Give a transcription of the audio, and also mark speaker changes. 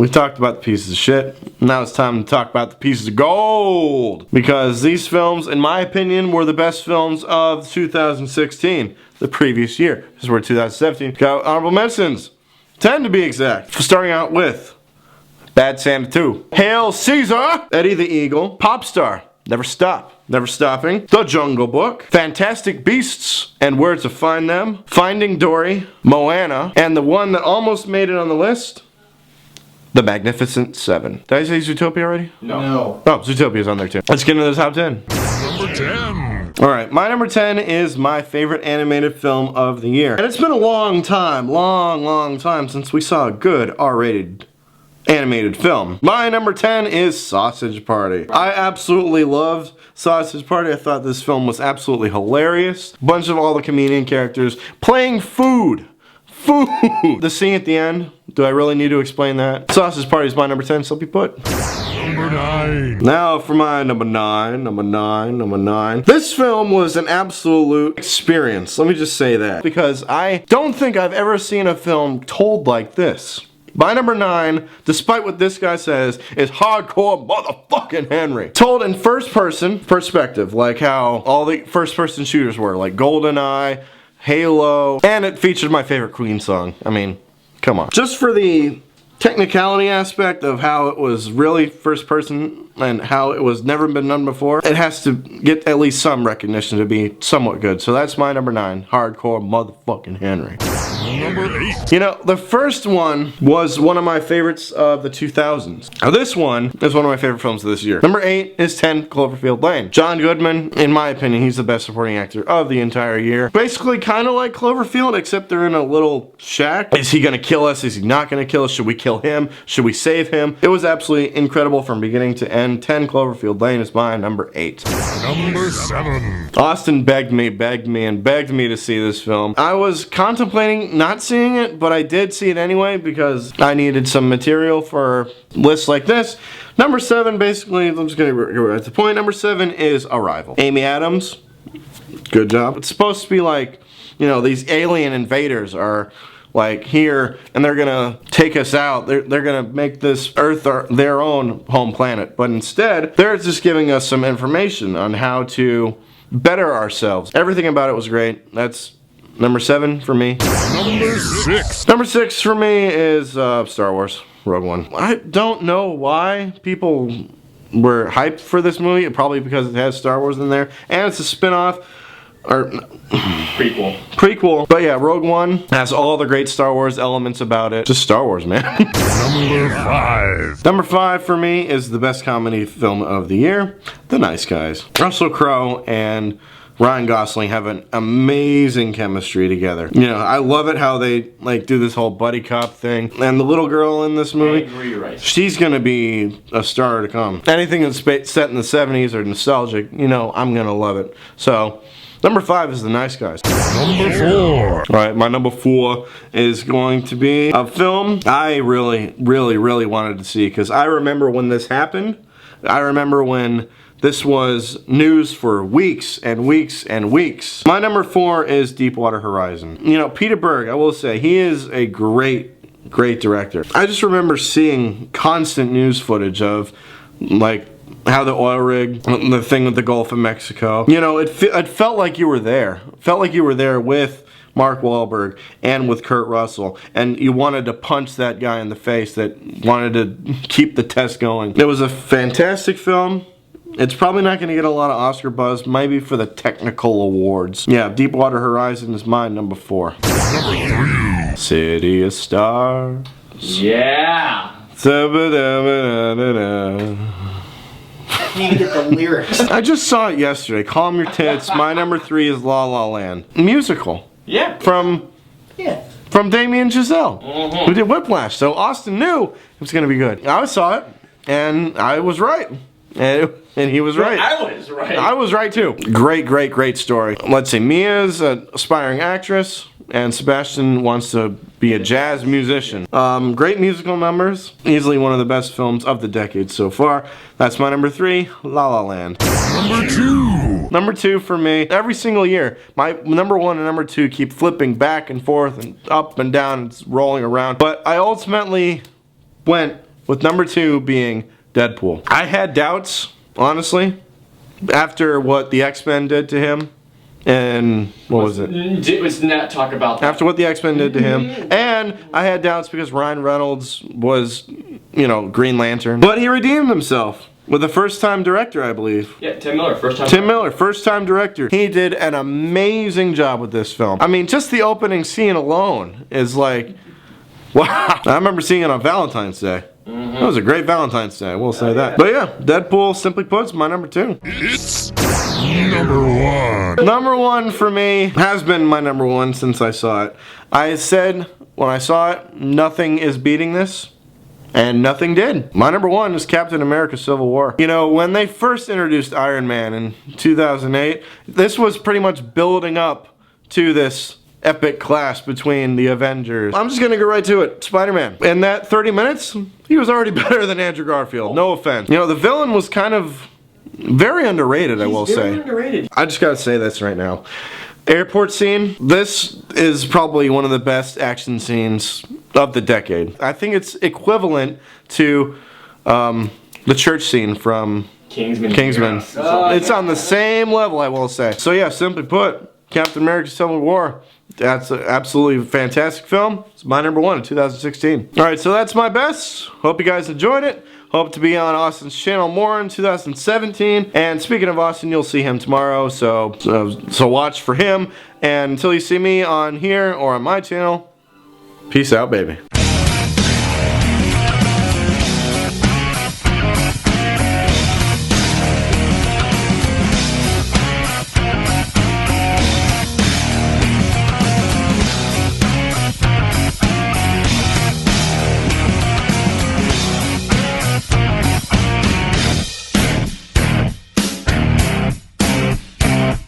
Speaker 1: We talked about the pieces of shit. Now it's time to talk about the pieces of gold. Because these films, in my opinion, were the best films of 2016, the previous year. This is where 2017 got honorable mentions. 10 to be exact. Starting out with Bad Santa 2. Hail Caesar! Eddie the Eagle. Popstar. Never Stop. Never Stopping. The Jungle Book. Fantastic Beasts and Where to Find Them. Finding Dory. Moana. And the one that almost made it on the list, The Magnificent Seven. Did I say Zootopia already?
Speaker 2: No.
Speaker 1: Oh, Zootopia's on there too. Let's get into the top 10.
Speaker 3: Number 10.
Speaker 1: Alright, my number 10 is my favorite animated film of the year. And it's been a long time since we saw a good R-rated animated film. My number 10 is Sausage Party. I absolutely loved Sausage Party. I thought this film was absolutely hilarious. Bunch of all the comedian characters playing food. The scene at the end, do I really need to explain that? Sausage Party is my number 10, so be put.
Speaker 3: Number 9.
Speaker 1: Now for my number 9. This film was an absolute experience. Let me just say that. Because I don't think I've ever seen a film told like this. My number 9, despite what this guy says, is Hardcore Motherfucking Henry. Told in first person perspective, like how all the first person shooters were, like GoldenEye, Halo, and it featured my favorite Queen song. I mean, come on. Just for the technicality aspect of how it was really first person and how it was never been done before, it has to get at least some recognition to be somewhat good. So that's my number 9, Hardcore Motherfucking Henry.
Speaker 3: Number 8.
Speaker 1: You know, the first one was one of my favorites of the 2000s. Now this one is one of my favorite films of this year. Number 8 is 10 Cloverfield Lane. John Goodman, in my opinion, he's the best supporting actor of the entire year. Basically kind of like Cloverfield, except they're in a little shack. Is he gonna kill us? Is he not gonna kill us? Should we kill him? Should we save him? It was absolutely incredible from beginning to end. 10 Cloverfield Lane is my number 8.
Speaker 3: Number 7.
Speaker 1: Austin begged me to see this film. I was contemplating not seeing it, but I did see it anyway because I needed some material for lists like this. Number 7, basically, I'm just gonna go right to the point. Number 7 is Arrival. Amy Adams, good job. It's supposed to be like, you know, these alien invaders are like here and they're gonna take us out. They're gonna make this Earth their own home planet. But instead, they're just giving us some information on how to better ourselves. Everything about it was great. That's number 7 for me.
Speaker 3: Number 6.
Speaker 1: Number 6 for me is Star Wars Rogue One. I don't know why people were hyped for this movie. Probably because it has Star Wars in there. And it's a spin-off. Or prequel. But yeah, Rogue One has all the great Star Wars elements about it. Just Star Wars, man.
Speaker 3: Number 5.
Speaker 1: Number 5 for me is the best comedy film of the year, The Nice Guys. Russell Crowe and Ryan Gosling have an amazing chemistry together. You know, I love it how they like do this whole buddy cop thing. And the little girl in this movie, she's gonna be a star to come. Anything that's set in the 70s or nostalgic, you know, I'm gonna love it. So number 5 is The Nice Guys.
Speaker 3: Number 4.
Speaker 1: Alright, my number 4 is going to be a film I really wanted to see because I remember when this happened. I remember when this was news for weeks and weeks and weeks. My number 4 is Deepwater Horizon. You know, Peter Berg, I will say, he is a great director. I just remember seeing constant news footage of, like, how the oil rig, the thing with the Gulf of Mexico. You know, it felt like you were there. It felt like you were there with Mark Wahlberg and with Kurt Russell, and you wanted to punch that guy in the face that wanted to keep the test going. It was a fantastic film. It's probably not going to get a lot of Oscar buzz, maybe for the technical awards. Yeah, Deepwater Horizon is my number 4.
Speaker 3: Number 3.
Speaker 1: City of Stars.
Speaker 2: Yeah. Need to get the lyrics.
Speaker 1: I just saw it yesterday. Calm Your Tits. My number 3 is La La Land. Musical.
Speaker 2: Yeah.
Speaker 1: From Damien Chazelle, who did Whiplash. So Austin knew it was going to be good. I saw it, and I was right. And he was right.
Speaker 2: I was right.
Speaker 1: I was right too. Great story. Let's see. Mia's an aspiring actress, and Sebastian wants to be a jazz musician. Great musical numbers. Easily one of the best films of the decade so far. That's my number 3, La La Land.
Speaker 3: Number 2.
Speaker 1: Number 2 for me. Every single year, my number 1 and number 2 keep flipping back and forth and up and down. It's rolling around. But I ultimately went with number 2 being Deadpool. I had doubts, honestly, after what the X-Men did to him. And what was it?
Speaker 2: Let's not talk about that.
Speaker 1: After what the X-Men did to him. And I had doubts because Ryan Reynolds was, you know, Green Lantern. But he redeemed himself with a first-time director, I believe.
Speaker 2: Yeah, Tim Miller, first time.
Speaker 1: Tim Miller, first-time director. He did an amazing job with this film. I mean, just the opening scene alone is like, wow. I remember seeing it on Valentine's Day. It was a great Valentine's Day, I will say that. But yeah, Deadpool, simply put, is my number 2.
Speaker 3: It's number 1.
Speaker 1: Number 1 for me has been my number 1 since I saw it. I said when I saw it, nothing is beating this, and nothing did. My number 1 is Captain America Civil War. You know, when they first introduced Iron Man in 2008, this was pretty much building up to this epic clash between the Avengers. I'm just gonna go right to it. Spider-Man. In that 30 minutes, he was already better than Andrew Garfield. No offense. You know, the villain was kind of very underrated, I will say.
Speaker 2: Underrated.
Speaker 1: I just gotta say this right now. Airport scene. This is probably one of the best action scenes of the decade. I think it's equivalent to the church scene from Kingsman. It's on the same level, I will say. So yeah, simply put, Captain America Civil War. That's an absolutely fantastic film. It's my number 1 in 2016. Alright, so that's my best. Hope you guys enjoyed it. Hope to be on Austin's channel more in 2017. And speaking of Austin, you'll see him tomorrow, so watch for him. And until you see me on here or on my channel, peace out, baby.